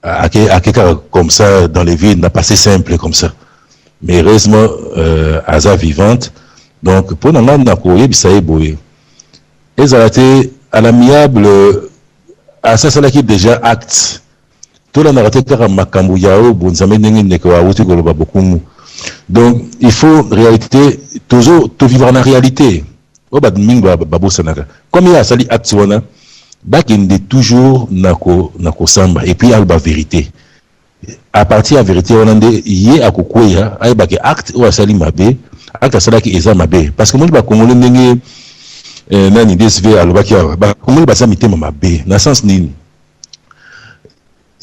à quelqu'un comme ça dans les villes n'a pas assez simple comme ça. Mais heureusement, Aza vivante. Donc, pour nous, on a couru, ça y est, boy. Ils ont été à l'amiable, à ça, c'est là qui déjà acte. Tout le narratif car makambu yao, bon, ça mène une nekawauti goloba beaucoup. Donc, il faut réalité, toujours, tout vivre en réalité. Oh, bah, mingo, babo sanaka. Comme il y a sali acte, bah, il y a toujours nako samba. Et puis, il y a la vérité. À partir de la vérité, on a dit, il y a kokoya, il y a acte ou asali mabe, acte asala qui est mabe. Parce que moi, je vais congolais n'engue, nani DSV à l'obakia, bah, comment il va s'amiter mabe, dans le sens ni.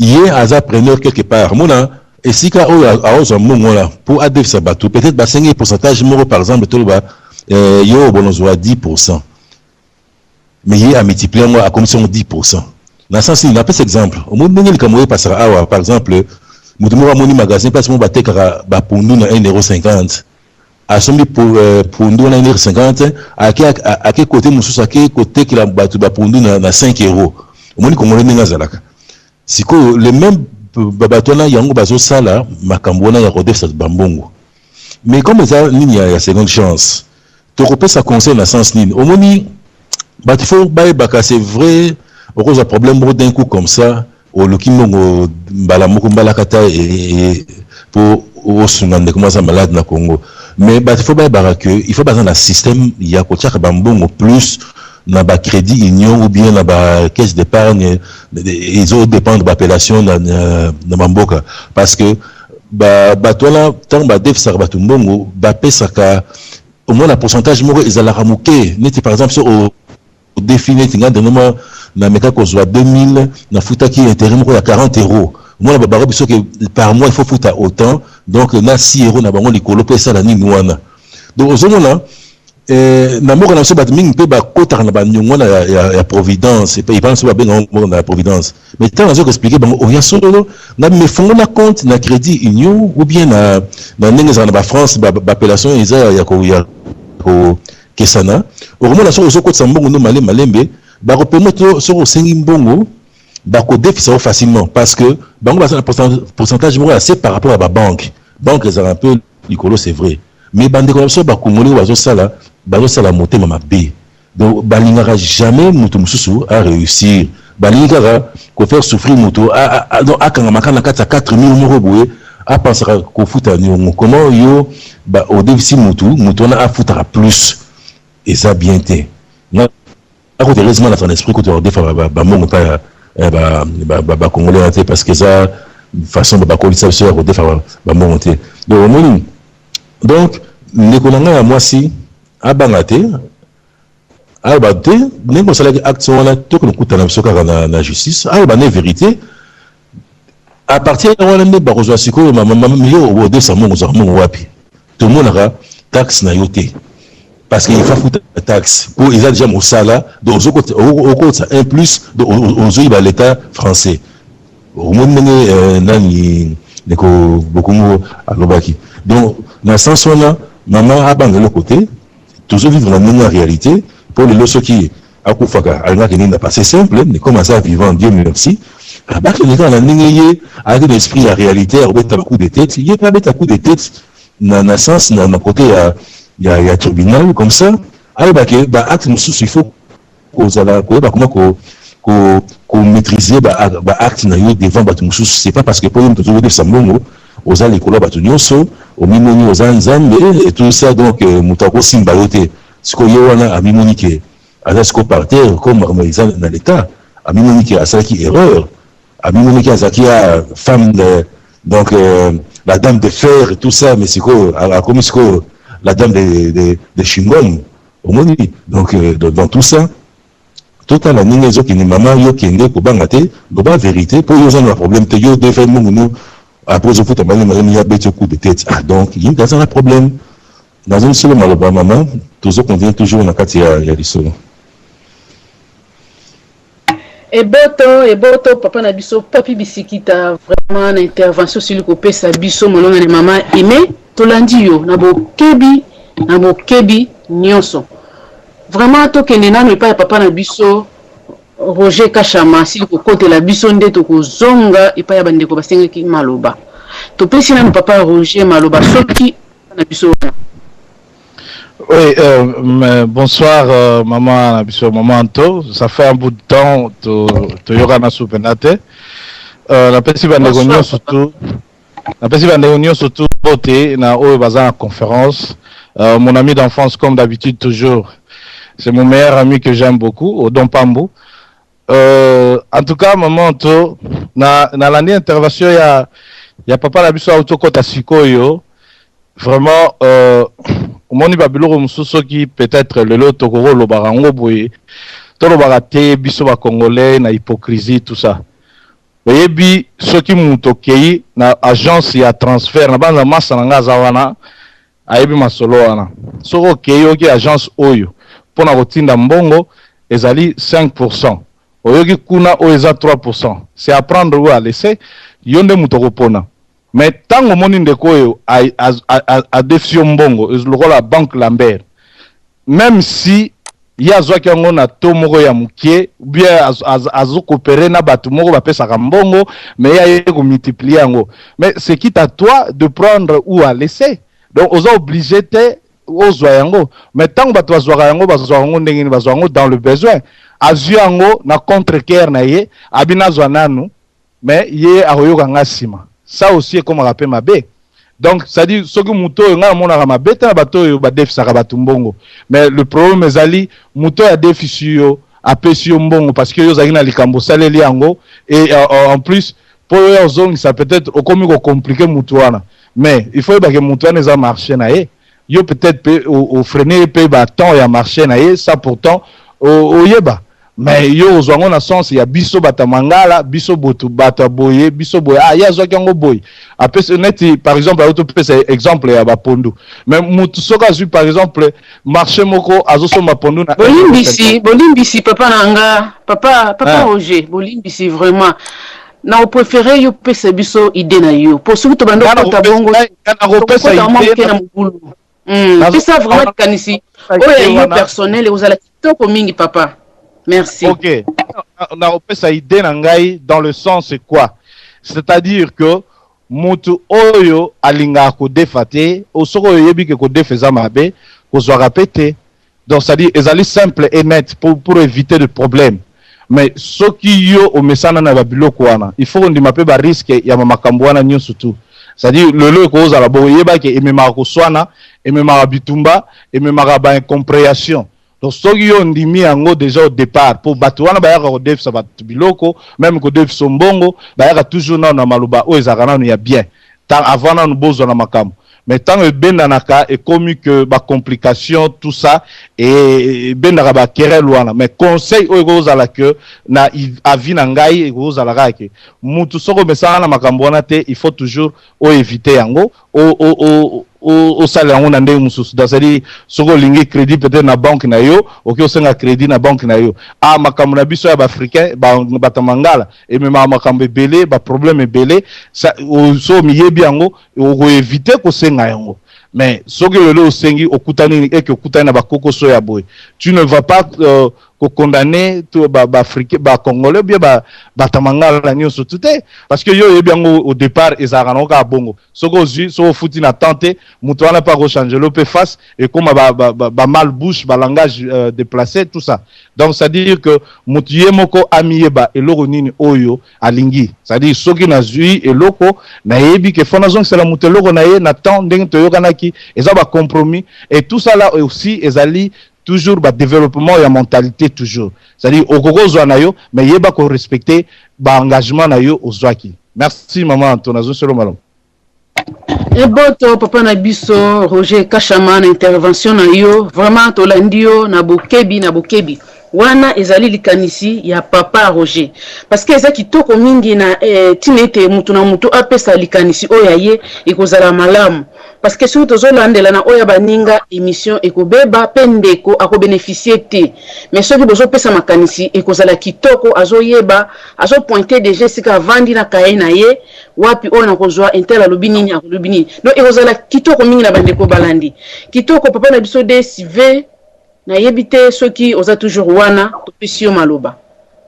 Il y a un preneur quelque part. Mona, et si quand on a un moment là, pour ADF Sabatou, peut-être, bah, 5%, par exemple, tout le bas, il y a 10%. Mais il y a multiplié, moi, à commission 10%. Dans le sens, il n'a pas cet exemple. Au moins, il y a passera, par exemple, Moutoumou Moni magasin, parce que mon bateau, pour nous, 1,50 €. À son pour nous, 1,50 €. À quel côté, à quel côté, qu'il a battu, pour nous, 5 €. Au moins, comme on est si le même babatona yango bazo sala makambona ya rodef sa bambongo. Mais comme ça, il y a la seconde chance. Tu repères ça conseil dans le sens nini. Au moins, il faut c'est vrai. Au cause d'un problème d'un coup comme ça, au Lukimongo, Balamukumbalakata et pour au Sunan de comment ça malade na Congo. Mais il faut il faut baser dans le système, il y a quoi bambongo plus na ba crédit union ou bien na ba caisse d'épargne, ils ont dépendre de l'appellation na Mamboka. Parce que toi là, tant ba def sa batumbongo, ba pesaka au moins la pourcentage moro ils allaient ramouquer. N'était par exemple au défini tinga de moment na meka ko soit 2000 na futa qui intérim ko ya 40 €. Moi la baba biso que par mois il faut futa autant donc na 6 € na bango likolo pe ça la ni wana. Donc aux là na moko na so bat mingi pe ba kota na ba nyongo na ya providence et il pense ba ben na providence. Mais tant que expliquer bango o ya solo na me fongo na compte na crédit union ou bien na ndenge za na ba France ba appellation isa ya ko kesana au moment la so ko tsambongo no malembe ba repermettre sur au sengi mbongo ba ko déficit facilement parce que bango ba pourcentage mo assez par rapport à la banque les un peu likolo c'est vrai mais bande comme ça ba kongoli bazo sala monter mama B donc balingara jamais mutu mususu à réussir balingara ko faire souffrir mutu donc akanga makana 4 000 € boye a penser ko futa nyongo comment yo ba au déficit mutu na a futa plus et ça bien été à côté heureusement dans ton esprit que tu as des fois congolais parce que ça façon de coaliser sur des fois monter donc les colonels à moi si à bangaté à baté n'est pas ça action là tout que nous coûte la justice à la vérité à partir de là on est barozo siko maman yo au décembre mon wapi tout le monde aura taxe na yoté parce qu'il faut foutre la taxe pour ils ont déjà mon salaire donc au côté un plus aux l'État français au monde nani neko beaucoup à l'obaki donc dans ce sens là maman a de l'autre côté toujours vivre la même réalité pour les ceux qui a koufaka alma qui n'est pas assez simple mais commencer à vivre en Dieu merci à bas que les gens n'ayez avec l'esprit la réalité avec un coup de tête il y a pas avec un coup de tête dans le sens dans côté il y a tribunal comme ça alors acte il faut qu'on maîtriser acte devant c'est pas parce que pour nous toujours dire ça bon aux alikola batunyoso au mimoni aux anzam et tout ça donc mutako simbayote ce qu'on y a à mimoni que à ce qu'on partait comme dans l'état à mimoni qui a ça qui erreur à mimoni qui a ça qui a femme donc la dame de fer et tout ça mais c'est quoi à comme ce que la dame de Chingom, au monde. Donc, dans tout ça, tout à la ligne qui n'est maman, yo qui est pour bangater, la vérité, pour yo un problème, te yo de faire nous, après je fout à il y a bête coup de tête. Ah, donc, il y a un problème. Dans une seule malheureusement, maman, toujours qu'on vient toujours dans il y a des solos. Et boto, papa Nabiso, papi bisikita, vraiment, intervention sur le côté, ça biso, mon nom, maman, aimé. Tolandi yo nabo kebi nyonso vraiment to kenena no pa papa na biso Roger Kachama si côté la bisonde to ko zonga et pa ya bandeko basengeki maloba to pesi na papa Roger maloba soki na biso. Oui, bonsoir maman Nabiso, maman Anto. Ça fait un bout de temps to yorana soupenate. La petite bandegonion surtout. La petite bandegonion surtout beauté na o bazar en conférence. Mon ami d'enfance comme d'habitude toujours. C'est mon meilleur ami que j'aime beaucoup, Odon Pambou. En tout cas, maman Anto, na l'année intervention ya papa Nabiso auto kota sikoyo. Vraiment omoni babiloko mosusu qui peut-être lelo tokoro lo barango boye to lo barate biso ba congolais na hypocrisie tout ça. Oyebi soki muto kei na agence ya transfert na banza massa na ngaza wana ayebi masolo wana. Soko kei oki agence oyo pona kotinda mbongo ezali 5%. Oyoki kuna o eza 3%. C'est à prendre ou à laisser yonde muto kopona. Mais tant que mon indéco a défié mbongo, la banque Lambert, même si y a zoaki on a to moko ya mukie, ou bien azo coopérer na batu moko ba pesa mbongo, mais y a yeko multiplier ngo. Mais c'est quitte à toi de prendre ou à laisser. Donc on a obligé te aux yango. Mais tant que batu azwa yango ndenge ni bazwa yango dans le besoin. Azu yango na contre-cœur na ye, abina zwa nanu, mais ye aroyoka ngasima. Ça aussi est comme rappel ma bé. Donc, ça dit, ce que mouto nga mona ma bé, ta bato ba def saka batumbongo. Mais le problème est ali mouto a déficit a pesio mbongo parce que yo zagina likambo saleli yango et en plus pour yo zone ça peut-être au comme compliqué moutoana. Mais il faut que moutoana ça marcher na ye. Yo peut-être au freiner pe ba temps ya marcher na ye, ça pourtant au yeba. Mais yo zongo na sens ya biso batamangala biso botu bataboye biso boye ya zo kango boy après net par exemple auto pesa exemple ya bapondu mais mutu soka zu par exemple marché moko azoso mapondu na bolimbisi papa nanga papa Roger bolimbisi vraiment na préféré yo pesa biso idée na yo pour surtout bando kota bongo na repesa idée na mugulu c'est ça vraiment kanisi oya yo personnel et uzala kitoko mingi papa. Merci. Ok. On a repris sa idée nangai dans le sens c'est quoi? C'est-à-dire que mutu oyo alinga ko defate osoko yebi ke ko defeza mabe ko zo répéter. Donc ça dit ezali simple et net pour éviter de problèmes. Mais ce qui yo o mesana na babiloko wana, il faut on dimape ba risque ya makambo wana nyonso tout. C'est-à-dire le lo ko za la boyeba ke emema ko swana, emema bitumba, emema ba incompréhension. Donc, ce qui ont dit déjà au départ, pour Batouana, Bayaka au def, ça va biloko, même qu'au def son bongo, Bayaka toujours dans la malouba, où ils a y a bien. Tant avant, nous besoin de makam. Mais tant que ben nanaka est commis que ba complication, tout ça, et ben naba kere loana. Mais conseil au gros à la queue, na avi nangai, et gros à la rake. Moutou soko mesana makamboana te, il faut toujours éviter yango, au salaire on a ndé mususu c'est-à-dire soko lingi crédit peut-être na banque na yo ok osenga crédit na banque na yo makambo na biso ya ba africain ba tamangala et même makambo belé ba problème belé ça so miyebi yango o éviter ko senga yango mais soki lelo osengi okutani et que okutani na ba kokoso ya boy tu ne vas pas condamner tout ba africain ba congolais bien ba tamangala nyonso tout parce que yo yebi yango au départ ezarana ka bongo soko zu so futi na tenter mutu wana pas changer le face et comme ba mal bouche ba langage déplacé tout ça donc ça dit que mutu yemoko amiyeba eloko nini oyo alingi ça dit soki na zui eloko na yebi que fona zong c'est la mutu eloko na ye na temps ndenge to yokanaki eza ba compromis et tout ça là aussi ezali toujours ba développement et mentalité toujours c'est-à-dire au gogo na yo mais yeba ko respecter ba engagement na yo ozwaki. Merci maman Antonazo solo malom. Et boto papa na biso Roger Kachama na intervention na yo vraiment to landio na bokebi wana ezali likanisi ya papa Roger parce que eza kitoko mingi na tinete mutu na mutu apesa likanisi oya ye ekozala malamu parce que surtout zolandela na oya baninga émission ekobeba pendeko ako bénéficier te mais soki bozo pesa makanisi ekozala kitoko azoyeba azo pointer déjà sika vandi na kaye na ye wapi ona kozwa intela lobinini akolobinini donc ekozala kitoko mingi na bandeko balandi kitoko papa na biso de sive na yebite soki oza toujours wana topesio maloba.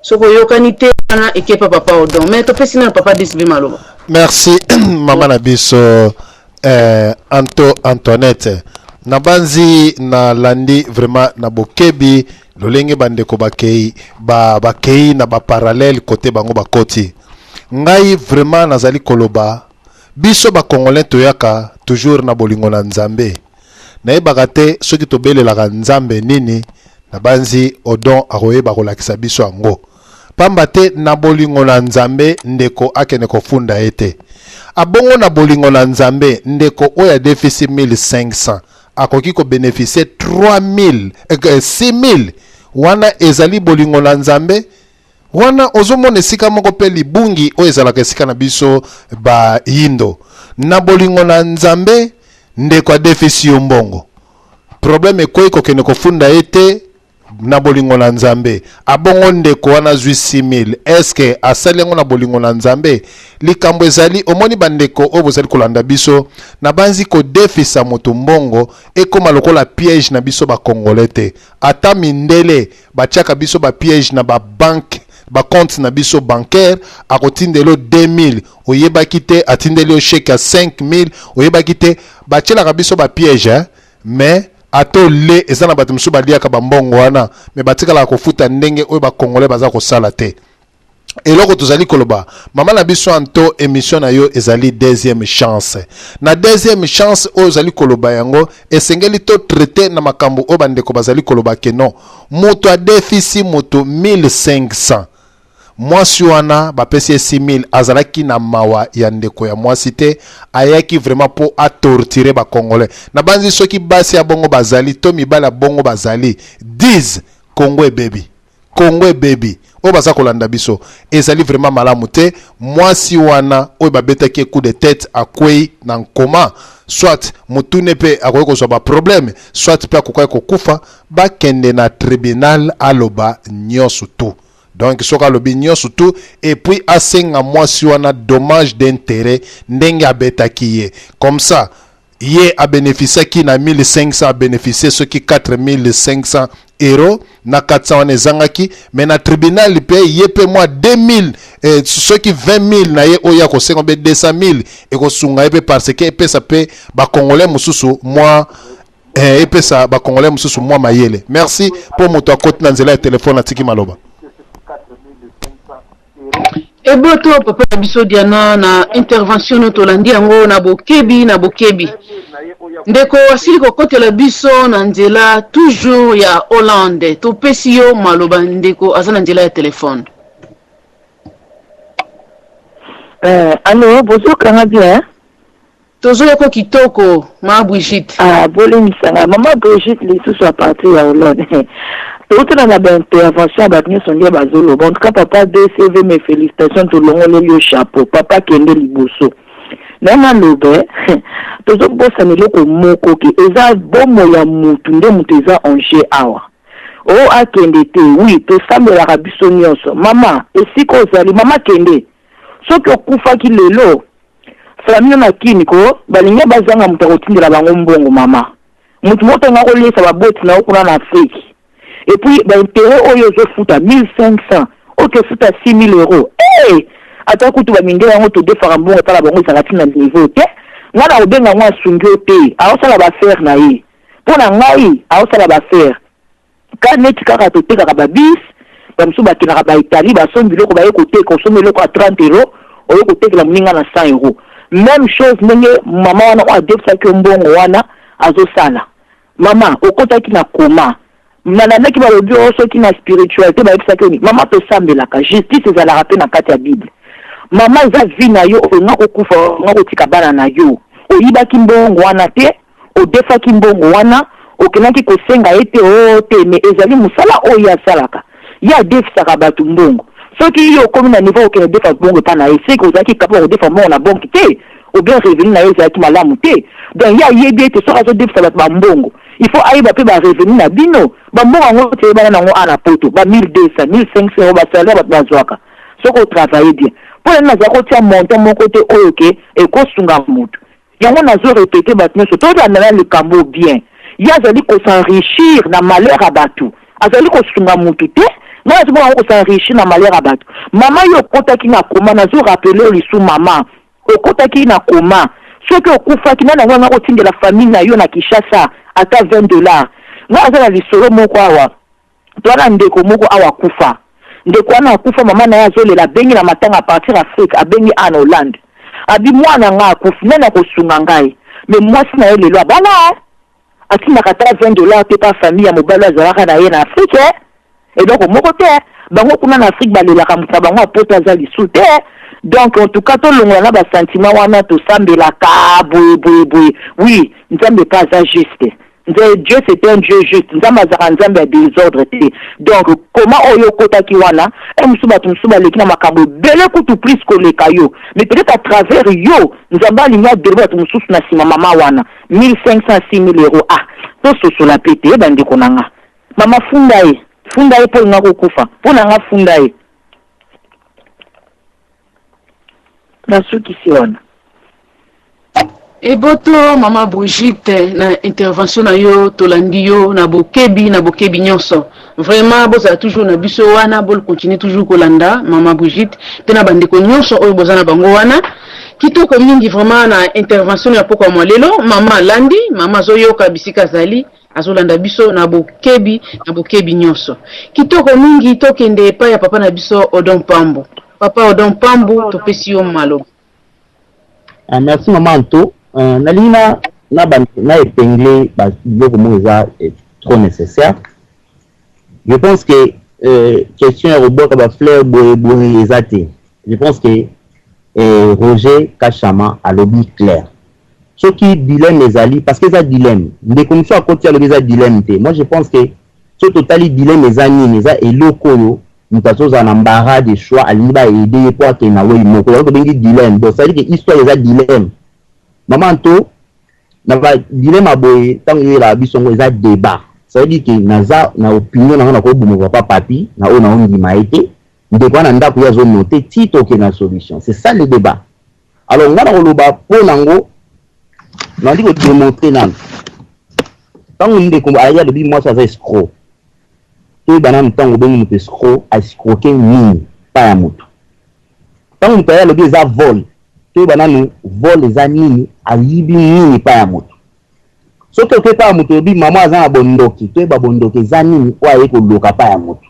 soko yokanité na ekepa papa odon mais to pesina papa disbi maloba. Merci maman na biso Antoinette na banzi na landi vraiment na bokebi lolenge bandeko bakei na ba parallèle côté bango bakoti ngai vraiment nazali koloba biso ba congolais toyaka toujours na bolingo na nzambe na yebaka te soki tobelelaka nzambe nini na banzi odon akoyeba kolakisa biso yango pamba te na bolingo na nzambe ndeko akene kofunda ete abongo na bolingo na nzambe ndeko oya déficit 1500 akoki ko bénéficier 3000 6000 wana ezali bolingo na nzambe wana ozomona esika moko pe libungi oyo ezalaka esika na biso ba yindo na bolingo na nzambe ndeko a déficit mbongo problème ekoyi kokende kofunda ete na bolingo na nzambe abongo ndeko wana zwi 6000 eske asalengo na bolingo na nzambe likambo ezali omoni bandeko oyo bozali kolanda biso na banzi ko defisa moto mbongo ekoma lokola piège na biso ba congolais te ata mindele batiaka biso ba piège na ba banque ba compte na biso bancaire akotindelo 2000 oyebaki te atindeli o chèque ya 5000 oyebaki te batielaka biso ba piège mais ato le ezana bato musu baliaka bambongo wana me batikala kofuta ndenge oyo ba congolais baza kosala te eloko tozali koloba mama na biso anto émission na yo ezali deuxième chance na deuxième chance oyo ezali koloba yango esengeli to traiter na makambo oyo bandeko bazali koloba ke non moto a déficit moto 1500 mwasi wana bapesi 6000 azalaki na mawa ya ndeko ya mwasi te ayaki vraiment po a torturer ba congolais na banzi soki basi ya bongo bazali to mibala bongo bazali 10 Congo baby o baza kolanda biso ezali vraiment malamu te mwasi wana oyo babetaki coup de tête akwei na nkoma soit mutune pe akoyi kozwa ba problème soit pe akoki kokufa bakende na tribunal aloba nyonso tu. Donc, soka lobi nyonso tout et puis asenga mwasi wana dommage d'intérêt ndenge abetaki ye. Comme ça, ye a bénéficié qui na 1500 a bénéficié ce qui 4500 euros na 400 wana ezangaki mais na tribunal pe ye pe moi 2000 ce qui 20000 na ye oya ko senga be 200000 et ko sunga pe parce que pe ça pe ba congolais mususu moi et pe ça ba congolais mususu moi mayele. Merci pour moto akoti na nzela ya téléphone atiki maloba. Eboto papa na biso diana na intervention to landi yango na bokebi ndeko asili kokotela biso na nzela toujours ya Hollande to pesi yo maloba ndeko azana nzela ya telefone. Allô bonjour kanga bien tozo yako kitoko ma Brigitte bolemisanga maman Brigitte les tout soit parti ya Hollande. Tout dans la intervention battu son dia bazolo bon en tout cas papa DCV mes félicitations tout le monde le chapeau papa kende liboso nana lobe tozo bossa ni loko moko ki eza bomo ya mutu nde mutu eza onje awa o akende te oui to sambela kabiso nyonso mama esiko ozali mama kende soki okufa ki lelo famille na kiniko balinga bazanga mutu akotindela bango mbongo mama mutu moto ngako lesa baboti na okuna na Afrique. Et puis, l'intérêt, je fout à 1500, ok, fout à 6000 euros. Eh! Attends, tu vas m'indiquer, on te défend un bon, et pas la bonne, ça va finir le niveau, ok? Moi, on a bien un sungoté, alors ça va faire, naïe. Pour la naïe, alors ça va faire. Quand net, quand tu as été à la bis, comme ça, tu as Italie, son bureau, on va écouter, consommer le à 30 euros, on va écouter que la mninga à 100 euros. Même chose, maman, on a dit ça que bon, on a, azosala. Maman, au contact qui n'a comment? Nana ki ba lobi oso ki na spiritualité ba ekisa ke mama to sambelaka justice ezalaka pe na kati ya Bible. Mama za vi na yo nga kokufa nga kotika bana na yo oyibaki mbongo wana te odefaki mbongo wana okenaki kosenga ete o te me ezali musala oyo asalaka ya defisaka bato mbongo soki yo komi na niveau okene defa mbongo pa na ye seki ozalaki kapable kodefa mbongo na banki te ou bien revenu na yo ezalaki malamu te donc ya yebi ete soki azodefisa bato bambongo il faut aller ba pe ba revenu na bino ba mbongo ngo te bana nango ana poto ba 1200 1500 euros ba salaire ba bazwaka soko travailler bien pour les nazako tia monter mon côté oyoke et ko sunga mutu yango nazo répéter ba tino to na le cambo bien ya zali ko s'enrichir na malheur à batu azali ko sunga mutu te Moi, je vais s'enrichir dans malheur à battre. Maman, yo kota ki na koma, na zo rappeler les sous maman. Au kota ki na koma. Ce que kufa ki na wana routine de la famille na yo na Kinshasa, ata $20. Moi, je vais solo moko awa. Toi na ndeko moko awa kufa. Ndeko na kufa maman na zo le la bengi na matanga à partir Afrique, a bengi en Hollande. Abi mwana nga kufa na ko sunga ngai. Mais moi si na yo le lo bana. Ati na kata $20 pe pa famille ya mobalo azalaka na ye na Afrique. Et donc, mon côté, bango kuna na Afrique balela kamusa bango apoto azali soute. Donc, en tout cas, tout le monde a un sentiment wana to sambela ka boy. Oui, nzambe pas ça juste. Dieu c'est un Dieu juste. Nzambe nzambe a désordre. Donc, comment oyo kota ki wana? Musuba lekina makambo bele kutu plus ko le kayo. Mais peut-être à travers yo, nzamba linya derba tu mususu na sima mama wana. 1500 6000 euros. Ah, to so la pété bande konanga. Mama fundaye. Fundaye pour ngako kufa. Pour nga fundaye. Na suki siona. Eboto mama Brigitte na intervention na yo tolandi yo na bokebi nyonso. Vraiment boza toujours na biso wana bol continue toujours kolanda mama Brigitte pe na bandeko nyonso oyo bozana bango wana. Kitoko mingi vraiment na intervention ya poko mo lelo mama Landi mama zoyoka bisika zali azolanda biso na bokebi nyonso. Kitoko mingi tokende pa ya papa na biso Odon Pambo. Papa Odon Pambo topesi yo malo. Merci maman Anto. Nalina na épinglé beaucoup moins trop nécessaire. Je pense que question robot comme fleur boy exaté. Je pense que Roger Kachama a lobby clair. Ce qui dilemme les alliés parce que ça dilemme. Des commissions à côté de ça dilemme. Moi je pense que ce total dilemme les amis et locaux nous avons un embarras de choix à l'IBA et aider pour que na oui mon collègue bengi dilemme. Donc ça veut dire que histoire les dilemme. Maman to na ba dilemme boy tant il a bisongo les débat. Ça veut dire que naza na opinion na ko bumo papa papi na on a dit maïté. Ndeko na ndako ya zone noté tito que na solution. C'est ça le débat. Alors on va dans le bas pour nango on dit que démontrer nan. Tant on dit qu'on a le moi ça c'est escroc. Tout banam tant on dit que escroc a escroquer ni pas à moto. Tant on paye le bien ça vol. Tout banam vol les amis a yibi ni pas à moto. Ce que pas à moto bi maman za bondoki, tout ba bondoki zani wa yeko loka pas à moto.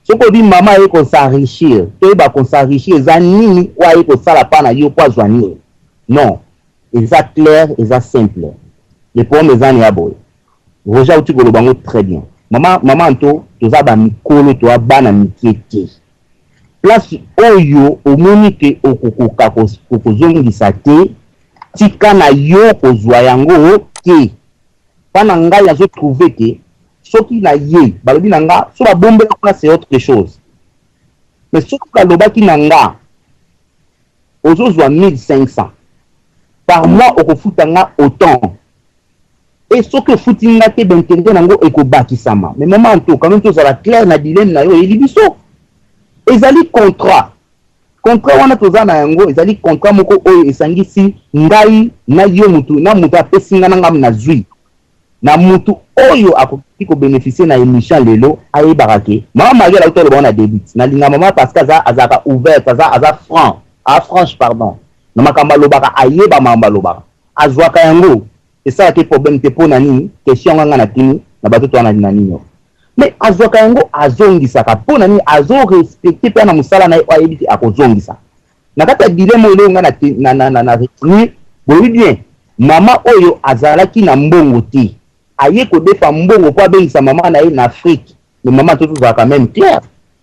Ce que dit maman yeko s'enrichir, tout ba kon s'enrichir zani wa yeko sala pa na yo kwa zwani. Non. Et ça clair et ça simple. Les problèmes des années à boy. Roger tu le bango très bien. Maman to za ba mikolo to abana mikeke. Place oyo omonike okokoka kozongisa te tika na yo kozwa yango ke. Pana ngai azo trouver que soki na ye balobi na nga so ba bombe na c'est autre chose. Mais soki ka lobaki na nga ozozwa 1500 par mois au foutanga autant et ce que foutinga te bentende nango ekobaki sama mais maman to quand même tout ça la clair na dilemme na yo elibiso ezali contrat wana tozana yango ezali contrat moko oyo esangisi ngai na yo mutu na mutu apesinga nanga na zui na mutu oyo akoki ko bénéficier na émission lelo ayebaka ke mama magela utolo bona débit na linga mama parce que azaka ouvert aza franche pardon na makamba lobaka ayeba mamba lobaka azwaka yango et ça que problème te pona nini question nga na tini na bato to na nini mais azwaka yango azongisa ka pona nini azo respecter pe na musala na ayebiti akozongisa na kata dilemme ile nga na retenu bon bien mama oyo azalaki na mbongo ti aye ko defa mbongo kwa bengisa mama na ye na Afrique mais mama to va quand même clair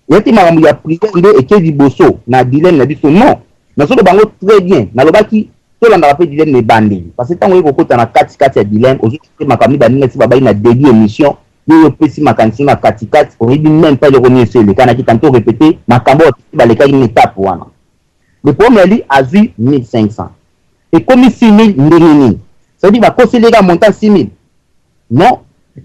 yeti makambo ya prière nde ekedi boso na dilemme na biso non na solo bango très bien na lobaki to landa pe dilemme ne bandi parce que tango yeko kota na kati ya dilemme ozo makambo baninga si babai na début émission yo pesi makanisi na kati on dit même pas le connaître le kana ki tanto répéter makambo ba le kaki étape wana le premier li azui 1500 et comme 6000 ndengeni ça dit va conseiller ga montant 6000 non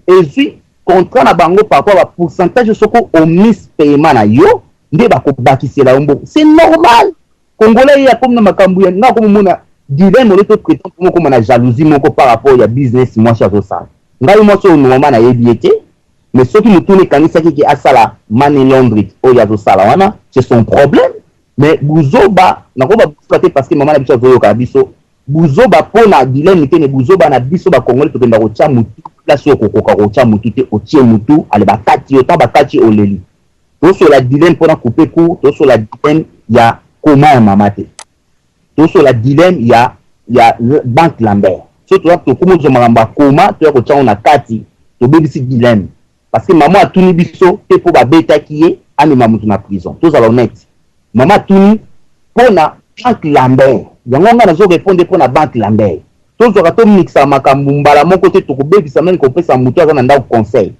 et zui contrat na bango par rapport à pourcentage soko au miss paiement na yo nde ba ko bakisela umbo c'est normal Congolais ya comme na makambu ya na comme mona dilemme le to prétend comme na jalousie moko par rapport ya business moi cha ça ngai moi so no mama na yebiete mais ceux qui nous tournent kanisa qui a ça là money laundering oyo sala wana c'est son problème mais buzoba nakoba exploiter parce que maman na biso voyo ka biso buzoba pona dilemme te ne buzoba na biso ba congolais to kenda ko tia mutu place yo kokoka ko tia mutu te o tie mutu ale ba kati yo ta ba kati oleli to sur la dilemme pona couper court to sur la dilemme ya comment maman te to sur la dilemme ya banque Lambert so to to komo zo malamba koma to ko tia na kati to bebisi dilemme parce que maman a tuni biso te po ba beta kié ani mamutu na prison tous alors net maman tuni pona banque Lambert yango nga nazo répondre pona banque Lambert tous zo to mixa makambu mbala moko te to ko bebisa même ko pesa mutu aza na ndako conseil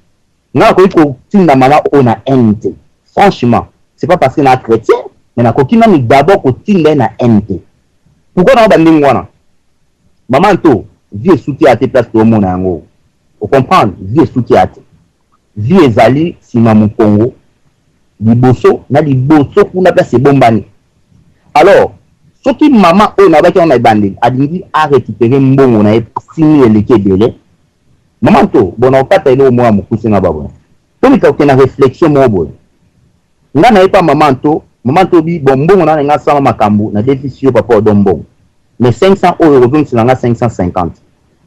nga ko tinda maman ona NT franchement c'est pas parce que na chrétien mais na kokina ni d'abord ko tinda na NT pourquoi na ba ndingwana maman to vie soutien à tes places to mona yango on comprendre vie soutien vie ezali sima mu Congo liboso na liboso kuna place bombani alors soki maman o na baki na ibande adingi a récupérer mbongo na sini eleke belé maman to bona okata ile mo amukuse na babo to mi ka na réflexion mo bo nga na epa maman to bi bon mbongo na nga sama makambu na déficit papa odombo mais 500 euros donc c'est nga 550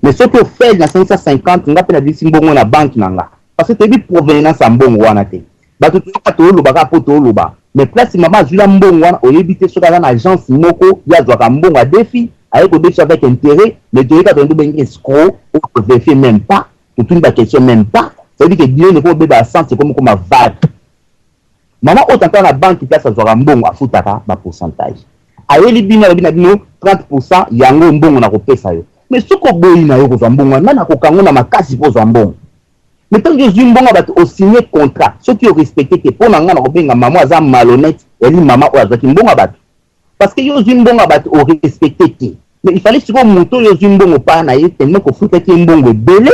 mais ce que fait na 550 nga pe na déficit mbongo na banque nanga parce que tu as provenance en bon wana te ba tu pas to lo ba po to lo ba mais place maman zula mbongo wana o yebite so kala na agence moko ya zwa ka mbongo a défi avec au défi avec intérêt mais tu ka to ben escroc ou vérifier même pas tu ne pas question même pas ça veut dire que bien ne faut be ba centre comme vague maman autant la banque place zwa mbongo afutaka ba pourcentage ayeli bina 30% yango mbongo na ko pesa yo mais soko boyi na yo ko zwa mbongo na ko kango na makasi po zwa mbongo. Mais tant que je suis bon, on signé contrat. Ceux qui ont respecté que pour l'angle, on a maman a malhonnête et lui maman a dit bon abat. Parce que yo suis bon abat au respecté. Mais il fallait que monto yo suis bon au pas naïe tellement qu'on fout un bon belé.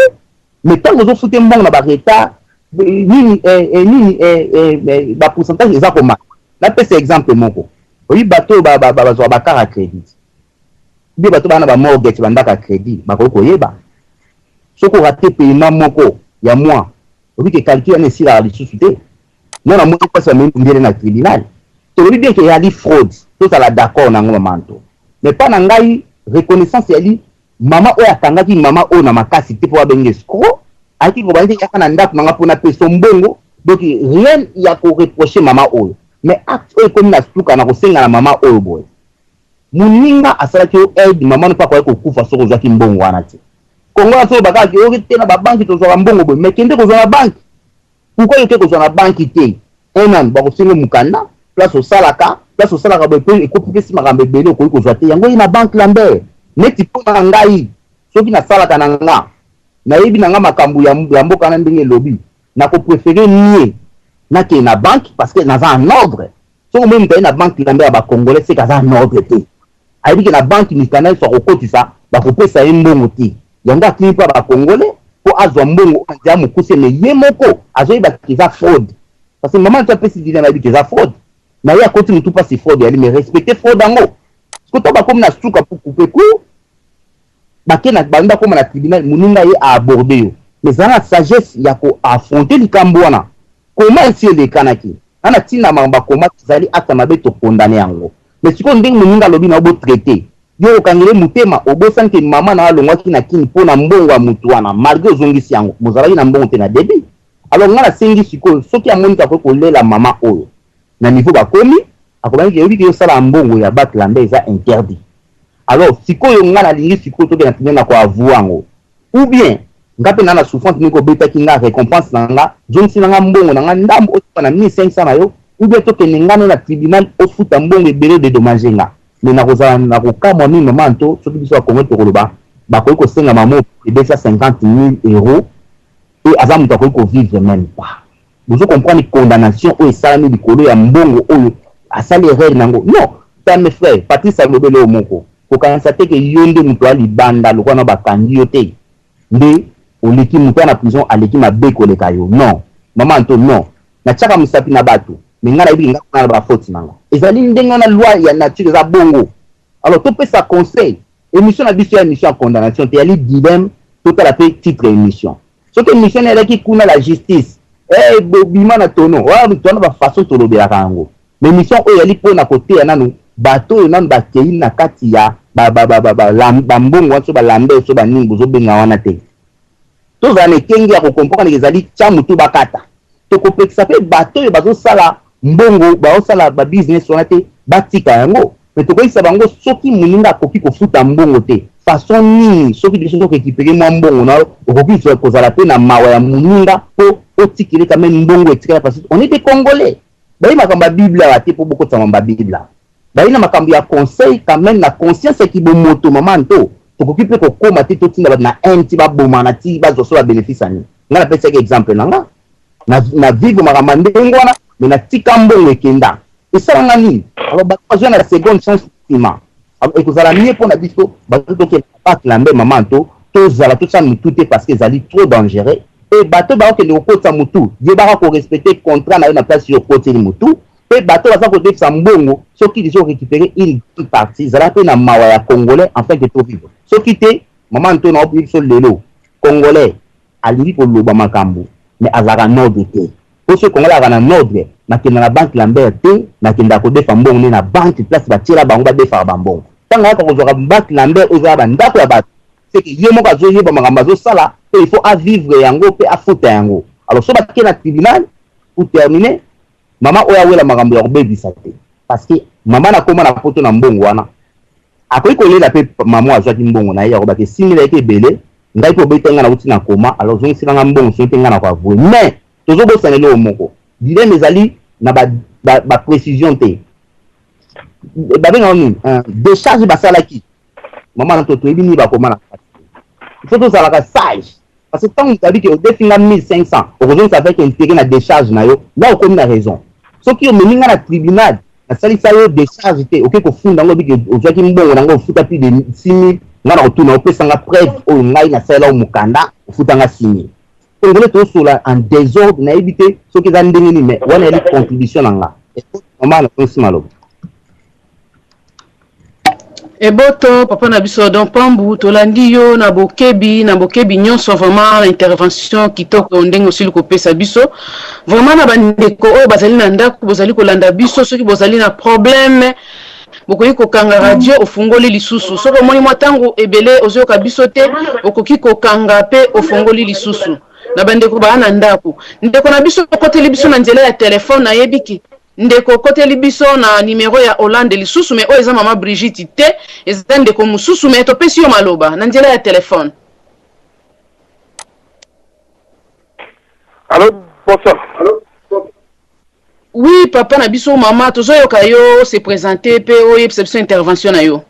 Mais tant que vous foutez un bon abat état ni ba pourcentage les a comment. Là c'est exemple moko. Oui bateau ba car crédit. Bi bateau ba na ba mortgage ba ndaka crédit ba ko yeba. Soko raté paiement moko. Il y a moi. Vous voyez que calcul est ici à la société. Non, on ne pas ça même dans le tribunal. Tu veux dire qu'il y a des fraudes. Tout ça là d'accord dans le moment. Mais pas dans la reconnaissance, il y a dit maman ou atanga qui maman ou na makasi te pour benga escroc. A qui ko ba dire qu'il y a ndak manga pour na peso mbongo. Donc rien il y a pour reprocher maman ou. Mais acte est comme na stuka na ko senga na maman ou boy. Muninga asala ki aide maman ne pas ko kufa soko zaki mbongo wana te. Congo a fait bagage yo te na ba banque to zo mbongo bo mais kende ko zo na banque pourquoi yo te ko zo na banque te un an ba ko singa mukanda place au salaka bo pe ko pesi makambe bele ko zo te yango ina banque Lambert neti po na ngai soki na salaka na nga na yebi na nga makambu ya mboka na ndenge lobby na ko préférer nier na ke na banque parce que na za en ordre so même ta na banque Lambert ba congolais c'est ka za en ordre te ayebi ke na banque ni kanal so ko kotisa ba ko pesa mbongo te yanga kini pa ba congolais ko azwa mbongo ndia mukuse me yemoko azoyi ba kiza fraude parce que maman tu pesi dina na bi kiza fraude na ya continue tout pas si fraude ali mais respecter fraude ngo ko to ba comme na suka pour couper coup ba kena banda comme na tribunal muninga ye a aborder yo mais ça la sagesse ya ko affronter likambo wana comment essayer les kanaki ana tina mamba comment zali ata mabe to condamner yango mais siko ndenge muninga lobi na obo traiter yo kangele mutema obosanke mama na alongwa kina kini pona mbongo wa mutu wana malgré ozongisi yango mozalaki na mbongo te na débit alors ngala sengi siko soki amonika ko lela mama oyo na niveau bakomi akobaki yobi ke sala mbongo ya banque Lambert eza interdit alors siko yo ngala lingi siko to na tinena ko avuango ou bien ngape na souffrance niko beta kinga récompense nanga jonsi nanga mbongo nanga ndambo na 1500 na yo ou bien to kenengana na tribunal ofuta mbongo ebele de dommages nga mais na kozala na kokamwa mini maman to soki biso bakongo tokoloba bakoki kosenga mamo ebesa 50 000 euros et aza moto akoki kovivre même pas bozo comprendre condamnation oyo esalami likolo ya mbongo oyo asali erreur nango non ta mes frères Patrice alobeli oyo moko kokanisa te ke yo nde moto alibanda lokola na bakangi yo te nde oleki moto na prison aleki mabe koleka yo non maman to non natiaka mosapi na bato mais nga na yebi nga na ba faute nanga ezali ndenge na loi ya nature za bongo alors to pesa conseil émission na biso ya émission ya condamnation te yali dilemme to tala pe titre émission soki émission eleki kuna la justice bima na tono wa tono ba façon to lobela kango mais mission oyo yali pona côté ya nanu bato oyo nanu bakei na kati ya bambongo wana so balambe so baningi bozobenga wana te tozala na ekenge ya kocomprendre ezali tia motu bakata tokopekisa mpe bato oyo bazosala mbongo bazosala babusiness wana te batika yango me tokoyisa bango soki moninga akoki kofuta mbongo te façon nini soki biso tokoekipere mwa mbongo na okoki kozala mpe na mawa ya moninga mpo otikile kame mbongo etikala parce on est des congolais bayi makambo ya bible awa te mpo bokotama babible bayi na makambo ya conseil quand même na conscience ekibomoto mama nto tokoki mpe kokóma te totinda bato na haine ti babomana ti bazwa so babénéfice ani nga napesaki exemple na nga na vivre makambo ndenge wana me natika mbongo ekenda esalanga nini alors bato bazwa na seconde chance tima ekozala mie mpo na biso bato tokende bakila mbe mama nto tozala tosala motu te parce que ezali trop dangereux e bato bakokende kokotisa motu ye baka korespecte contrat na yo na place yo okoteli motu mpe bato baza kodefisa mbongo soki liso récupérer une partie ezala mpe na mawa ya congolais afin que tovivre soki te mama nto na obi biso lelo congolais alingi koloba makambo mais azalaka nordre te po soki congolais azalaka na nordre nakenda na banque lambert te nakenda kodefa mbongo nde na banque place batiela bango badefaka bambongo ntango kaka kozwaka banque lambert oyo ezala bandako ya bato seke ye moko azoyeba makambo azosala pe il faut avivre yango mpe afuta yango alors so bakei na tribunal pour terminer mama oyo awela makambo ya kobebisa te parce que mama nakóma na poto na mbongo wana akoki kolela mpe mama azwaki mbongo na ye yakobake simila eke ebele ngai mpe obeti nga na uti na koma alors zongisilanga mbongo soki mpe nga na koavouer mais tozobosana eloko moko dileme ezali na baprécision te babengaka nini décharge basalaki mama na to toyebi nini bakoma na kati il faut tozalaka sage parce que ntango ozabi ke odefinga 1500 okozongisa avec intérêt na décharge na yo là okomi na raison soki omemi nga na tribunal nasalisa yo décharge te okoki kofunda yango bike ozwaki mbongo nango ofuta plus de 6000 nga na kotuna opesanga preuve oyo ngai nasalela yo mokanda ofutanga 6000 ongole tosola en désordre nayebi te soki eza ndenge nini mais wana yali contribution na nga mama na nsima lobo eboto papa na biso don pambu tolandi yo na bokebi nyonso vraiment na intervention kitoko ndenge osili kopesa biso vraiment na bandeko oyo bazali na ndako bozali kolanda biso soki bozali na problème bokoki kokanga radio ofungoli lisusu soki omoni mwa ntango ebele ozoyoka biso te okoki kokanga mpe ofungoli lisusu na bandeko baa na ndako ndeko na biso okoteli biso na nzela ya telefone nayebiki ndeko koteli biso na numero ya Hollande lisusu me oyo eza mama Brigitte te eza ndeko mususu me topesi yo maloba na nzela ya telefone. Allô, bonsoir. Allô? Oui, papa na biso mama tozoyoka yo se présenter pe oyebisa biso intervention na yo.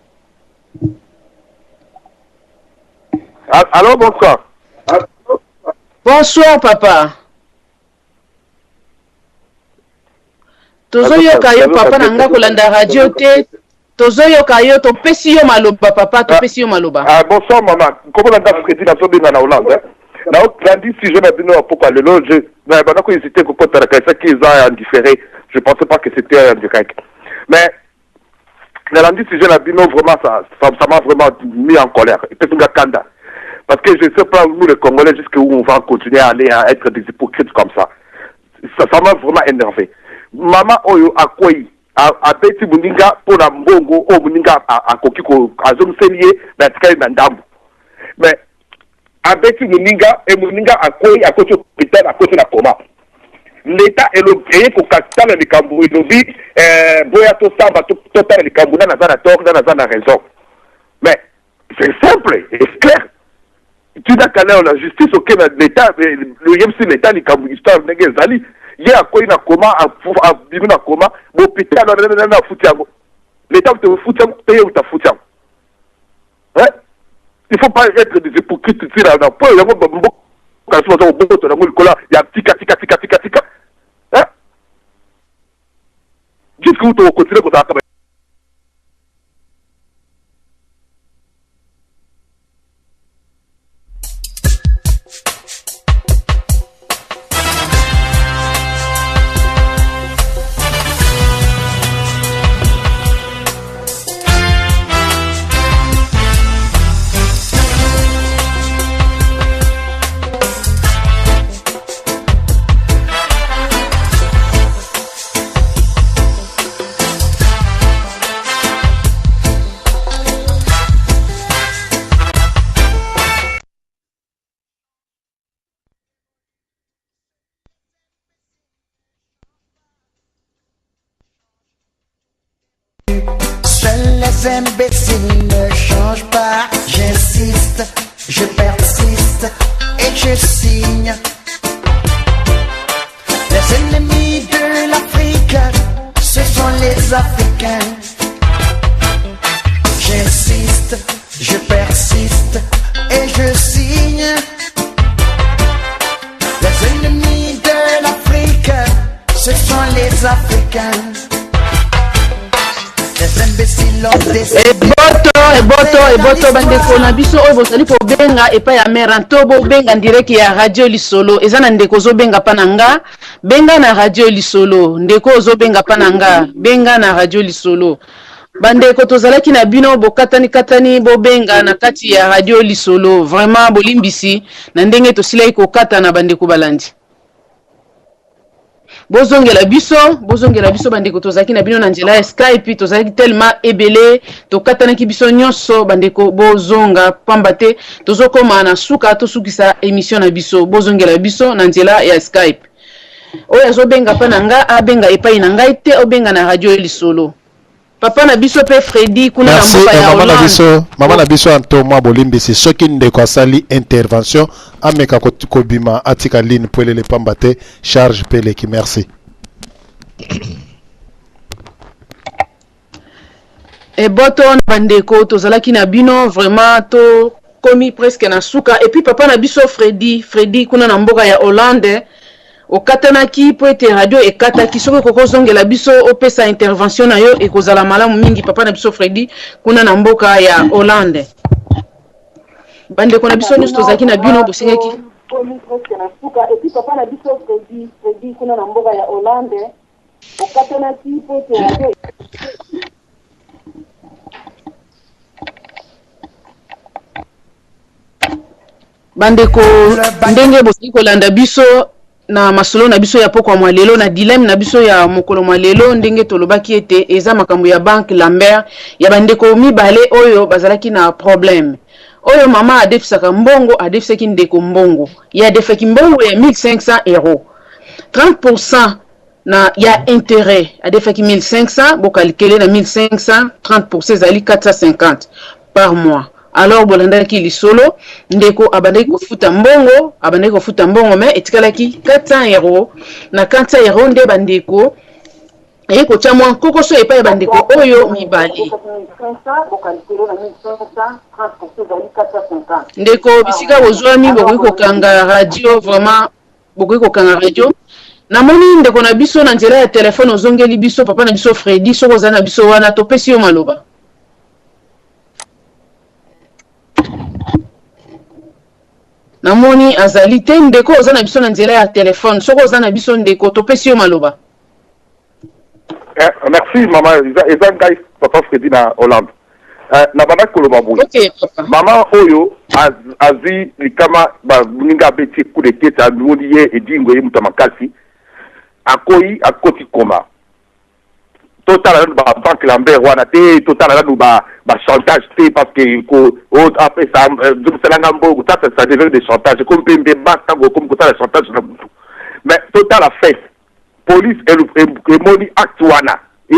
Allô, bonsoir. Bonsoir papa. Tozoyoka yo papa na nga kolanda radio te. Tozoyoka yo topesi yo maloba papa topesi yo maloba. Ah bonsoir maman. Comment on a Freddy na sobe na Hollande? Na lundi si je n'ai pas pourquoi le lot je n'avais pas hésité pour porter la caisse qui est indifféré. Je pensais pas que c'était en direct. Mais le lundi si je n'ai pas vraiment ça m'a vraiment mis en colère. C'est un kanda. Parce que je sais pas nous les Congolais jusqu'où on va continuer à aller à être des hypocrites comme ça. Ça m'a vraiment énervé. Maman oyo akoyi a beti muninga pona mbongo o muninga akoki ko azomselier na tikai na ndambu mais a beti muninga e muninga akoyi akoki hôpital akoki na koma l'état eye ko katala likambu ilobi boya to samba to tala likambu na za na tort na za na raison mais c'est simple et clair tu n'as qu'à aller la justice auquel l'état le yemsi l'état likambu histoire ndenge zali ye akoyi na koma a bibi na koma l'hôpital na futi yango l'état te futi yango te ye uta futi yango hein il faut pas être des hypocrites tira na po yango bambo kasi baza koboto na ngoli kola ya tika hein jusqu'où tu continuer ko ta Les imbéciles ne changent pas. J'insiste, je persiste et je signe. Les ennemis de l'Afrique, ce sont les Africains. J'insiste, je persiste et je signe. Les ennemis de l'Afrique, ce sont les Africains. Les imbéciles ont décidé. Eboto bandeko na biso oyo bozali kobenga epai ya meranto bobenga direct ya radio lisolo eza na ndeko ozobenga pa na nga benga na radio lisolo ndeko ozobenga pa na nga benga na radio lisolo bandeko tozalaki na bino katani bobenga na kati ya radio lisolo vraiment bolimbisi na ndenge tosilai kokata na bandeko balandi bozongela biso bandeko tozalaki na bino na nzela ya Skype tozalaki tellement ebele tokatanaki biso nyonso bandeko bozonga pamba te tozokoma na suka tosukisa émission na biso bozongela biso na nzela ya Skype oyo azobenga pa na nga abenga epai na ngai te obenga na radio lisolo papa na biso pe Freddy kuna na mboka ya Hollande mama na biso Antoma bolimbisi soki ndeko asali intervention ameka kobima atika ligne poelele pamba te charge peleki merci eboto na bandeko tozalaki na bino vraiment to komi presque na suka et puis papa na biso Freddy kuna na mboka ya Hollande okatanaki po ete radio ekataki soki kokozongela biso opesa intervention na yo ekozala malamu mingi papa na biso Freddy kuna na mboka ya Hollande bandeko na biso nyonso tozalaki na bino bosengaki presque na suka et puis papa na biso Freddy kuna na mboka ya Hollande okatanaki po ete radio bandeko ndenge bosiki kolanda biso na masolo na biso ya pokwa mwa lelo na dilemme na biso ya mokolo mwa lelo ndenge tolobaki ete eza makambo ya banque Lambert ya bandeko mibale oyo bazalaki na problème oyo mama adefisaka mbongo adefisaki ndeko mbongo ya adefaki mbongo ya 1500 euros 30% na ya intérêt adefaki 1500 bokalkele na 1500 30% ezali 450 par mois. Alors bolandaki lisolo ndeko abandaki kofuta mbongo mais etikalaki 400 euros na 400 euros nde bandeko eko chamwa kokoso epa ya bandeko oyo mibali ndeko bisika bozwami bokoki kokanga radio vraiment bokoki kokanga radio namoni ndeko na biso na nzela ya telefone ozongeli biso papa na biso Freddy soko za na biso wana topesi yo maloba namoni azali te ndeko oza na biso na nzela ya telefone soko oza na biso ndeko topesi yo maloba merci mama eza ngai papa Freddy na Hollande na banda koloba boye mama oyo azi likama baninga beti coup de tête amoni ye edingo ye muta makasi akoti koma total la banque Lambert wana te total la chantage te parce que après ça ça devient des chantages comme pembe basta comme total chantage mais total a fait police et moni acte wana et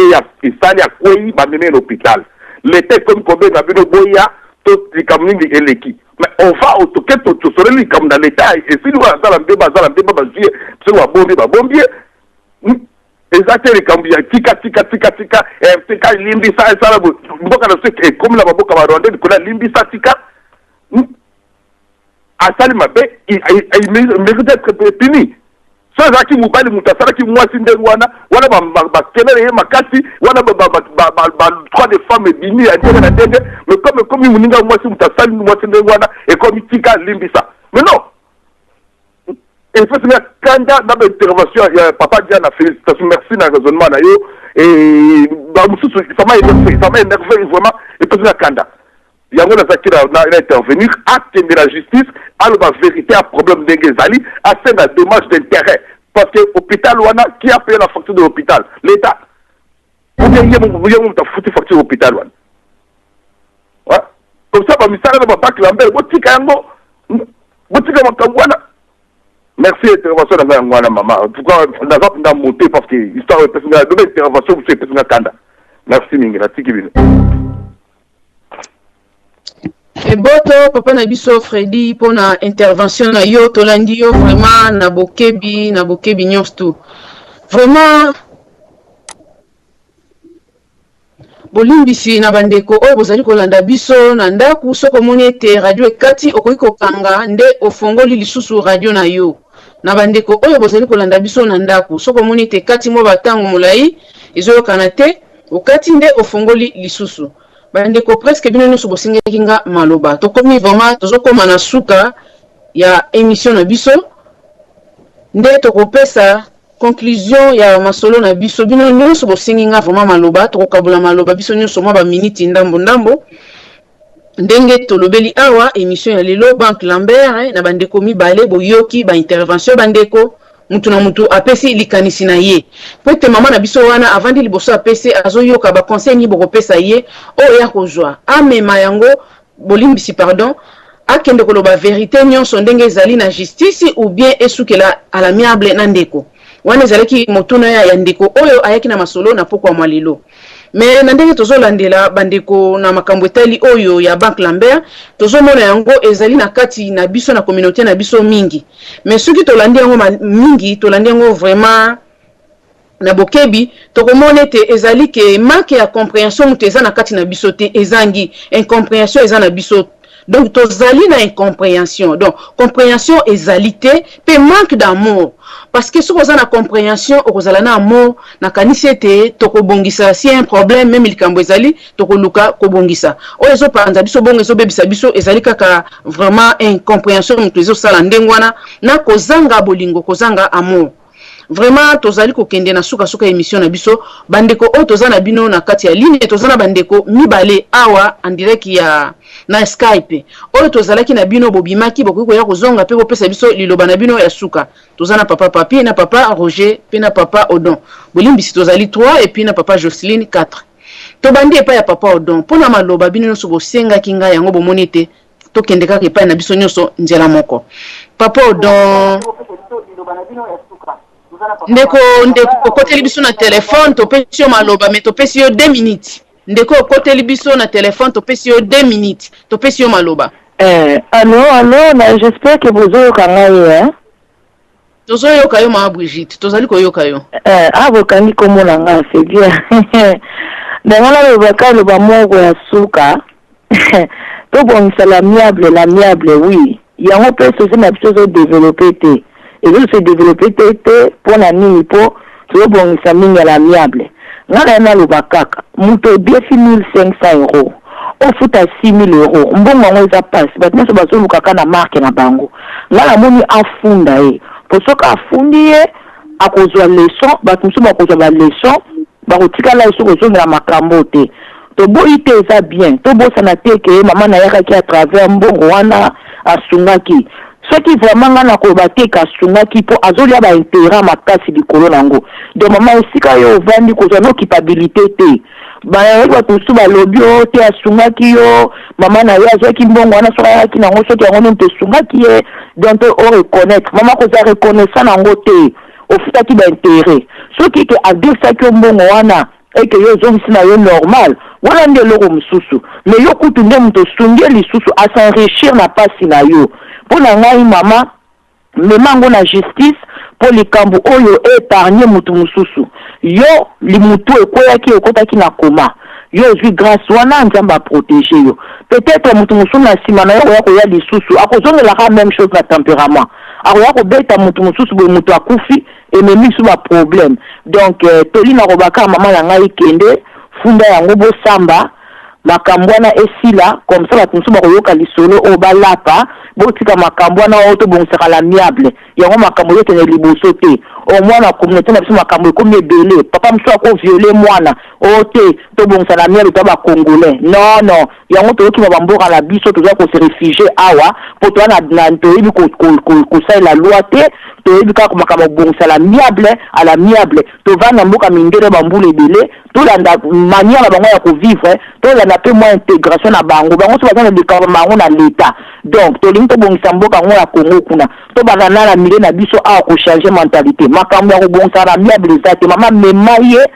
ça ya koi ba mener l'hôpital l'été comme combien na bino boya to likamningi eleki mais on va au toquet to soreli comme dans l'état et si nous bazala mbeba bazie c'est wa bombi exactement comme ya tika limbisa sala mboka na seke comme la maboka ba Rwanda ko la limbisa tika asali mabe il mérite d'être puni so zaki mubali mutasala ki mwasi ndengwana wana ba kenere makasi wana ba trois de femmes bini ya ndenge na ndenge mais comme muninga mwasi mutasali mwasi ndengwana et comme tika limbisa mais non et il faut se mettre kanda dans l'intervention papa Diana félicitations merci na raisonnement na yo et ça m'a énervé vraiment et tout ça kanda yango na zakira na intervenir acte de la justice à la vérité à problème d'engezali à c'est un dommage d'intérêt parce que hôpital wana qui a payé la facture de l'hôpital l'état vous avez foutu facture hôpital wana ouais comme ça ba misala na banque Lambert botika yango botika makambwana. Merci intervention dans Ngwana maman. En tout cas, on a monté parce que histoire de personne de intervention vous faites personne kanda. Merci mingi na tiki bino. Boto, papa na biso Freddy, pour na intervention na yo, tolandi yo vraiment na bokebi nyonstu. Vraiment, bolimbisi na bandeko oyo bozali kolanda biso na ndaku soko moni ete radio ekati okoki kokanga nde ofongoli lisusu radio na yo. Na bandeko oyo bozali kolanda biso na ndaku soko moni ete kati mo batango molai ezoyokana te okati nde ofongoli lisusu. Bandeko presque bino nyonso bosengaki nga maloba tokomi vraiment tozokoma na suka ya émission na biso nde tokopesa conclusion ya masolo na biso bino nyonso bosengi nga vraiment maloba tokokabula maloba biso nyonso mwa ba minute ndambo ndenge tolobeli awa émission ya lelo Banque Lambert na bandeko mibale boyoki ba intervention bandeko mutu na mutu apesi likanisi na ye pote mama na biso wana avandi liboso apesi azoyoka ba conseil ni bokopesa ye o ya kozwa amema yango bolimbisi pardon akende koloba vérité nyonso ndenge ezali na justice ou bien esukela à l'amiable na ndeko wana ezalaki motuna ya ndeko oyo ayaki na masolo na pokwa mwalelo mais na ndenge tozolandela bandeko na makambo etali oyo ya Banque Lambert tozomona yango ezali na kati na biso na communauté na biso mingi mais soki tolandi yango mingi tolandi yango vraiment na bokebi tokomona ete ezali ke manque ya compréhension mutu eza na kati na biso te ezangi incompréhension eza na biso. Donc tozali na incompréhension. Donc compréhension ezali te pe manque d'amour. Parce que si vous avez la compréhension, vous avez l'amour, na kanisi te tokobongisa si un problème même likambo ezali tokoluka kobongisa. O ezo panza biso bongo ezo bebisa biso ezali kaka vraiment incompréhension mutu ezo sala ndengwana na kozanga bolingo kozanga amour. Vraiment tozali kokende na suka émission na biso bandeko o tozana bino na kati ya ligne tozana bandeko mibale awa en direct ya na Skype oyo tozalaki na bino bobimaki bokoki koya kozonga pe bopesa biso liloba na bino ya suka tozana papa Papi na papa Roger pe na papa Odon bolimbisi tozali 3 et puis na papa Jocelyne 4 to bandi epa ya papa Odon pona maloba bino nyonso bosenga kinga yango bomoni te tokende kaka epa na biso nyonso nzela moko papa Odon ndeko koteli biso na telefone topesi yo maloba mais topesi yo 2 minutes ndeko koteli biso na telefone topesi yo 2 minutes topesi yo maloba allô j'espère que vous oyoka ngai hein tozoyoka yo ma Brigitte tozali koyoka yo bokangi komona nga c'est bien ndengana lobaka loba moko ya suka tobongisa l'amiable oui yango mpe sosi na biso ezodéveloppe te se développer pour la nuit pour tobongisa mingi ya l'amiable ngana na loba kaka muto defi 1500 €. Ofuta 6000 €. Mbongo ngo eza passe. Bat nyonso bazoluka kana marque na bango. Ngala moni afunda ye. Posoka afundi ye akozwa leçon, bat musu bakozwa ba leçon, bakotika la iso kozongela makambo te. Toboyi te eza bien. Tobosana te ke mama na yakaki à travers mbongo wana asungaki. Ce qui vraiment ngana ko bateka sungaki po azolia ba intérêt makasi likolo nango. De maman esika yo vandi kozwa no capabilité te. Ba yeba tusu ba lobio te asungaki yo mama na yo azwaki mbongo wana soka ki nango soki yango nte sungaki ye donc on reconnaître mama ko za reconnaissant nango te ofutaki ba intérêt. Soki ke adesaki mbongo wana et que yo zomisi na yo normal wana nde loko mususu mais yo kutu nde mto sunge lisusu a s'enrichir na pasi na yo. Pour la maman, me mango na justice pour les kambu oyo épargner mutu mususu. Yo li mutu ekoyaki ekotaki na koma. Yo zui grâce wana nzamba protéger yo. Peut-être mutu mususu na sima na yo ya lisusu. Akozonga la même chose na tempérament. Akoya ko beta mutu mususu bo mutu akufi et même sous ba problème. Donc toli na robaka maman na ngai kende funda yango bo samba makambwana esila comme ça batunsu bakoyoka lisolo o balapa botika makambwana oto bonsaka l'amiable yango makambo yote ne liboso te au moins na communauté na biso makambo ekomi ebele papa musu ako violer mwana ote to bonsaka l'amiable to ba congolais non yango toyoki ba mboka la biso toza ko se réfugier awa po to na toyebi ko sa la loi te toyebi ka ko makambo bonsaka l'amiable à l'amiable to va na mboka mindere bambule ebele to landa manière na bango ya ko vivre to landa pe moins intégration na bango so bazana de bango na l'état donc to lingi to bongisa mboka ngo ya Congo kuna to banana na milieu na biso a ko changer mentalité makambo ya kobonza na amiable eza te mama memaye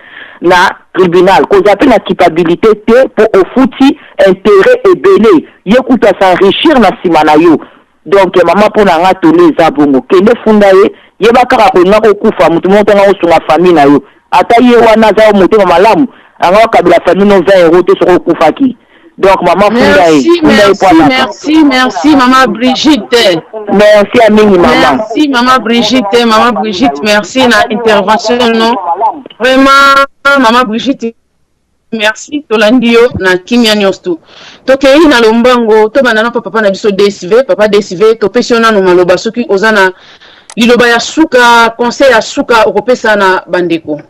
na tribunal koza pe na culpabilité te pour ofuti intérêt ebele ye kuta s'enrichir na nsima na yo donc mama mpona nga tole eza bongo kende funda ye yeba kaka kolinga kokufa mutu moko ntanga kosunga famille na yo ata ye wana aza motema malamu anga wakabela famille no 20 euros te soko okufaki donc maman funda ye merci maman Brigitte merci à mingi maman maman Brigitte merci na intervention non vraiment maman Brigitte merci tolandio na kimia nyostu tokei na lombango to banana papa na biso DSV papa DSV to pesiona no maloba soki ozana liloba ya suka conseil ya suka okopesa na bandeko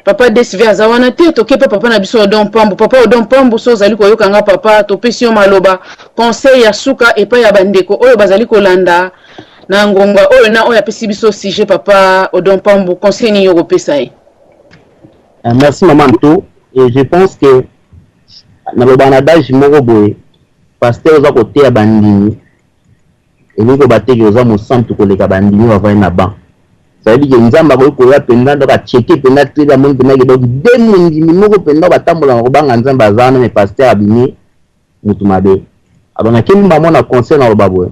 papa DSV azawana te tokepe papa na biso odon pambo so zali koyokanga papa to pesio maloba conseil ya suka epa ya bandeko oyo bazali kolanda na ngonga oyo na oyo apesi biso sujet papa odon pambo conseil ni yoko pesa ye. Merci maman to et je pense que na lobanadage moko boye pasteur za côté ya bandini et niko bateki oza mosantu koleka bandini avant na ban ça veut dire que nzamba ko ya penda ndo ka checker penda tira mon penda ke donc demundi moko penda batambola ko banga nzamba azana mais pasteur abini mutu mabe abana kemba mona conseil na lobaboye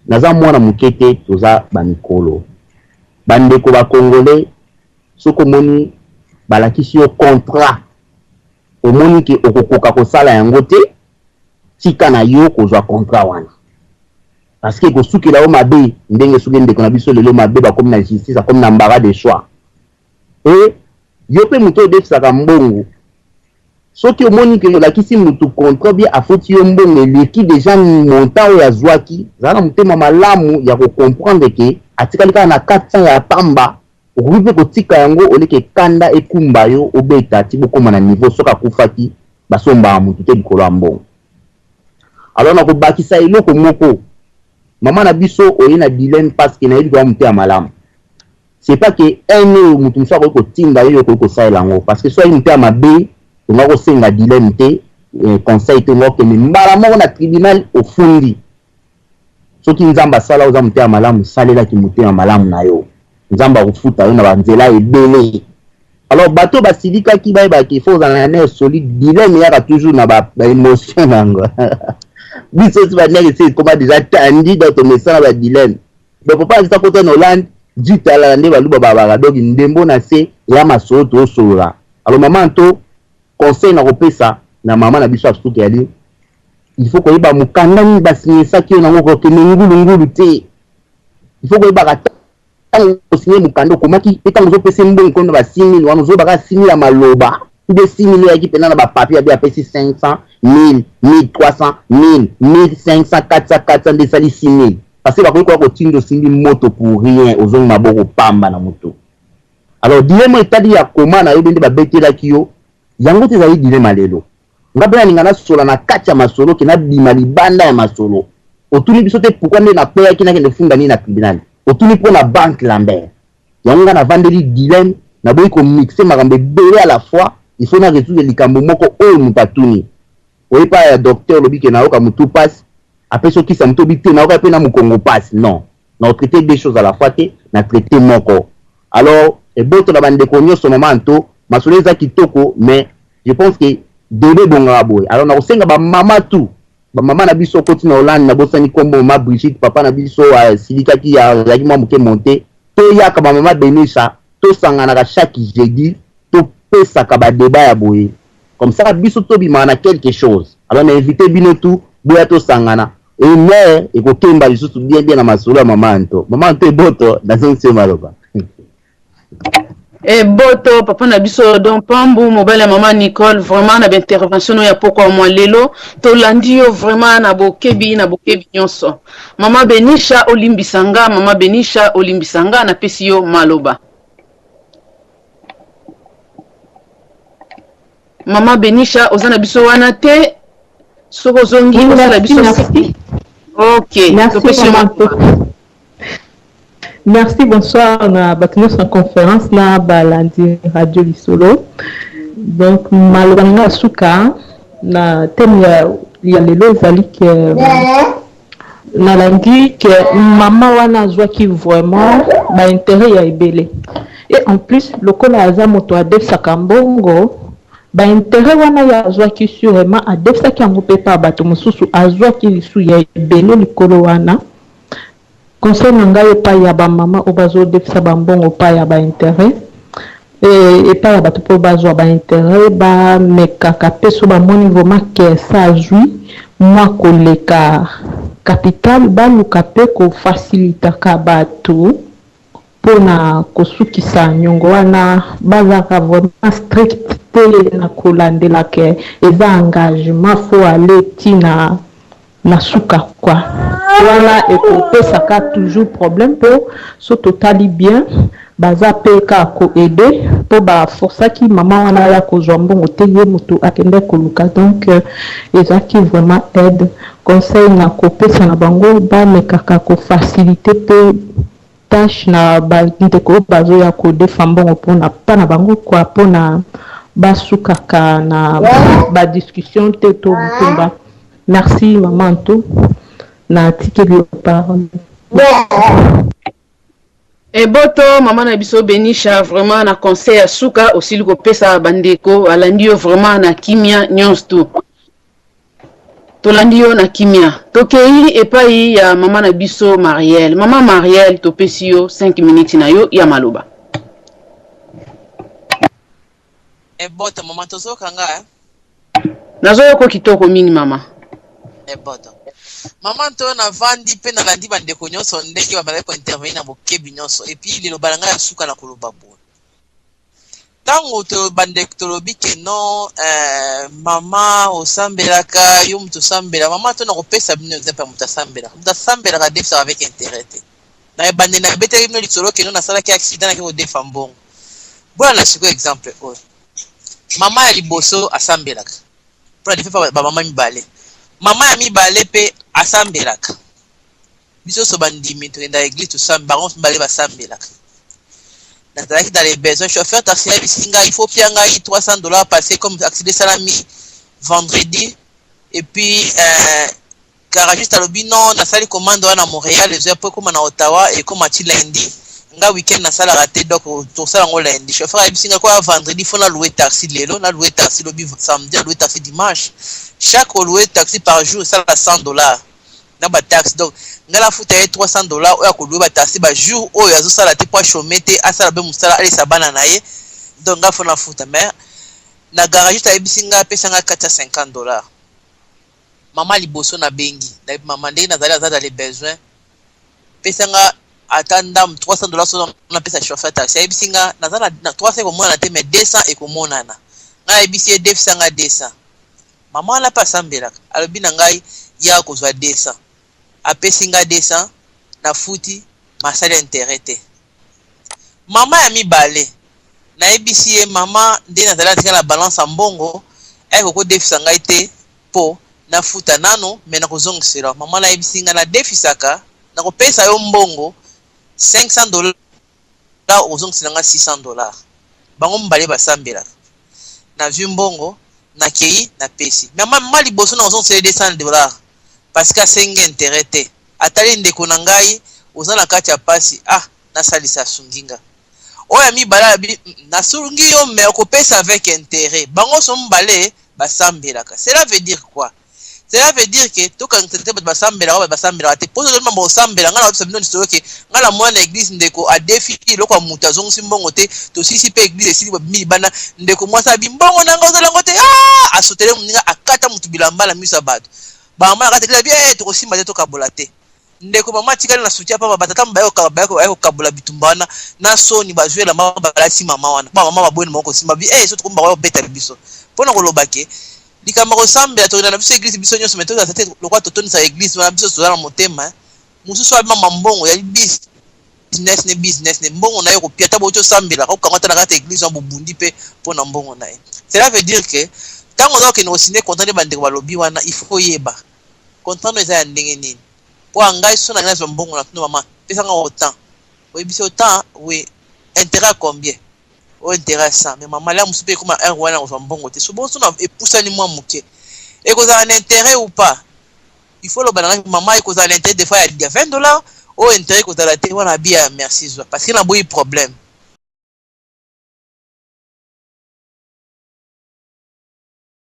naza mwana mukete toza banikolo bandeko ba congolais soko moni balakisi yo contrat omoni ke okokoka kosala yango te tika na yo kozwa contrat wana parce que kosukela o mabe ndenge suki ndeko na biso lelo mabe bakomi na justice akomi na mbara de choix et yo pe muto odefisaka mbongo soki omoni ke olakisi mutu contrat bien afoti yo mbongo eleki deja montant oyo azwaki zala na motema malamu ya kocomprendre ke atikali kaka na 400 ya pamba okoki mpe kotika yango oleke kanda ekumba yo obeta ti bokoma na niveau soki akufaki basombaka mutu te likolo ya mbongo alors nakobakisa eloko moko mama na biso oye na dilemme parce que nayebi koya mote ya malamu c'est pas que un oyo mutu mosu akoki kotinda yo okoki kosalela yango parce que so ayi mote ya mabe tonga kosenga dilemme te conseil te ngokende mbala moko na tribunal ofundi soki nzambe asala oza mote ya malamu salelaki mote ya malamu na yo nzambe akofuta yo na banzela ebele alors bato basilikaki bayebaki fo ozala na nerf solide dilemme yaka toujours na baémotion nango biso ti bandenge esi ekoma déjà tandi donc tomesana badilemme donc papa azita kota na Hollande ditala nde baluba babaka donc ndembo na se ya masolo toosolola alors mama nto conseil na kopesa na mama na biso asuki ali il faut koyeba mokanda nini basinyesaki yo nango kokende ngulungulu te il faut koyebaka ntango osinye mokanda okomaki pe ntango ozopesa mbongo kono ba 6 000 wana ozobaka 6 000 ya maloba ube 6 000 oyaki mpena na bapapier abi apesi 500 1000 1300 1000 1500 400 nde esali 6 000 parce que bakoki koya kotinda osimbi moto pour rien ozongi maboko pamba na moto alors dilema etali ya koma na yo nde babetelaki yo yango te ezali dilema lelo nga mpe nalinga nasola na kati ya masolo ke nabima libanda ya masolo otuni biso te pourkui nde nakweyaki nakende funda nini na tribunal otuni mpo na banque Lambert yango nga navandeli dilemme naboyi komixe makambo ebele à la fois il faut na résoudre likambo moko oyo moto atuni oyepa ya docteur lobi ke nayoka motu pasi apesi okisa moto obi te nayoka mpe na mokongo pasi non na traiter deux choses à la fois te na traiter moko alors eboto na bandeko nyonso mama nto masolo eza kitoko mais je pense que debe bongaka boye alors nakosenga bamama tu bamama na biso okoti na Hollande nabosani kombo mama Brigitte papa na biso asilikaki azalaki mwa moke monte toyaka bamama Benisha tosanganaka chaque jeudi topesaka badeba ya boye comme ça biso tobimaka na quelque chose alors na invité bino tu boya tosangana ene ekokemba lisusu bien na masolo ya mama nto eboto nazongise maloba et boto papa na biso don pambu mobile maman Nicole vraiment na intervention ya poko moi lelo to landio vraiment na bokebi nyonso mama Benisha olimbisanga na pesio maloba mama Benisha ozana biso wana te soko zongi ozana biso OK Merci, bonsoir. On a battu en conférence là, Balandi Radio Lisolo. Donc, malheureusement, Souka, na thème il y a les lois que nalandi que maman wana azwaki vraiment ba intérêt ya ebele. Et en plus lokola aza moto adefisaka mbongo ba intérêt wana ya azwaki sûrement adefisaki yango mpe pa bato mosusu azwaki lisu ya ebele likolo wana. Conseil na ngai epai ya bamama oyo bazodefisa bambongo epai ya ba intérêt epai ya bato mpo bazwa ba intérêt bamekaka mpe so bamoni vraiment ke sa azwi mwa koleka capital baluka mpe kofacilitaka bato mpona kosukisa nyongo wana bazaka vraiment strict te na kolandelaka eza engagement fo ale ntina na suka kwa wana ekopesaka toujours problème mpo so totali bien baza mpe kaka koede mpo baforsaki mama wana ya kozwa mbongo te ye moto akende koluka. Donc ezaki vraiment aide conseil na kopesa na bango bamekaka kofacilite mpe tâche na bandeko bazoya kodefa mbongo mpona pa na bango kwa mpona basukaka na badiscussion te to bitumba. Merci maman Nto na tikeli yo parole. Eboto maman na biso Benisha vraiment na conseil ya suka aussi liko pesa bandeko alandi yo vraiment na kimia nyonso tu. Tolandi yo na kimia. Tokei epai ya maman na biso Marielle. Maman Marielle topesi yo 5 minutes na yo ya maloba. Eboto maman tozo kanga Nazo yoko kitoko mingi mama. Eboto. Maman to na vandi pe na landi bandeko nyonso ndenge babala ko intervenir na bokebi nyonso et puis lelo balanga ya suka na koloba bo. Tango to bandeko to lobi ke non mama osambelaka yo mtu sambela mama to na kopesa bino exemple mtu sambela ka defsa avec intérêt. Na bande na bete bino litolo ke non na sala ki accident na ke defa mbongo. Bona na siko exemple o. Mama ya liboso asambelaka. Pour defa ba mama mibale. Mama ya mibale pe asambelaka. Biso so bandimi to enda église to samba on mibale basambelaka. Dans les besoins, chauffeur taxi, il faut payer $300 passer comme accéder salami vendredi. Et puis, garagiste à l'obi, non, na sali commande à Montréal, les heures comme à Ottawa et comme à lundi. Nga week-end na sala raté donc tout ça en lundi. Chauffeur a dit quoi vendredi, faut la louer taxi lelo, la louer taxi l'obi samedi, louer taxi dimanche. Chaque louer taxi par jour, ça $100. Na ba taxe donc ngala futa $300 oya ko louer ba taxi ba jour oyo azo sala te pour chomete asala be musala ali sabana na ye donc nga fona futa mais na garagiste abisinga pesa nga $450. Mama liboso na bengi na mama ndenge na zali azada les besoins pesa nga atanda $300 so na pesa chauffeur taxi abisinga na zala na 300 ko mona te mais 200 e ko mona na nga abisi defisa nga 200 mama la pa sambelaka alobi na ngai ya ko zwa 200 apesinga 200 na futi masala intérêt. Mama ya mibale na ebisi mama nde na zala tika na balance mbongo eko ko defisa ngai te po na futa nano me na kozongisela mama na ebisinga na defisaka na kopesa yo mbongo $500 ozongisela nga $600 bango mbale basambela na vi mbongo na kei na pesi mama liboso na ozongisela $200 parce que c'est intérêt te atali ndeko na ngai ozana kati ya pasi na salisa sunginga oya mi bala na sungi yo me okopesa avec intérêt bango so mbale basambelaka. Cela veut dire quoi? Cela veut dire que to quand te basambela te pose le mambo sambela ngala obisa bino nisolo ke ngala mwana église ndeko a défi loko muta zongo simbongo te to sisi pe église sili mi bana ndeko mwasa bimbongo nanga ozala ngote asotele muninga akata mutu bilambala misa bado mama akatekela bien to kosimba te to kabola te ndeko mama tikali na soutien pa batata mbayo kabula bitumbana na soni bazwela mama balasi mama wana mama babweni moko simba bi so to komba beta biso pona koloba ke likamba kosambela to na biso église biso nyonso meto za tete lokwa totoni sa église wana biso so na motema mususu abi mama mbongo ya business ne mbongo na yo kopia tabo to sambela ko kangata na kata église en bobundi pe pona mbongo na ye. Cela veut dire que tango za ke no sine content de bande balobi wana il faut yeba content eza ya ndenge nini po angai so na ngana mbongo na tino mama pesa nga autant oui biso autant oui intérêt combien au intéressant mais maman là musupe comme un roi na mbongo te so bon so na epousa ni moi muke et que ça un intérêt ou pas il faut le banana maman et cause à l'intérêt des fois il y a $20 au intérêt cause à la télé on a bien merci parce qu'il a beaucoup de problèmes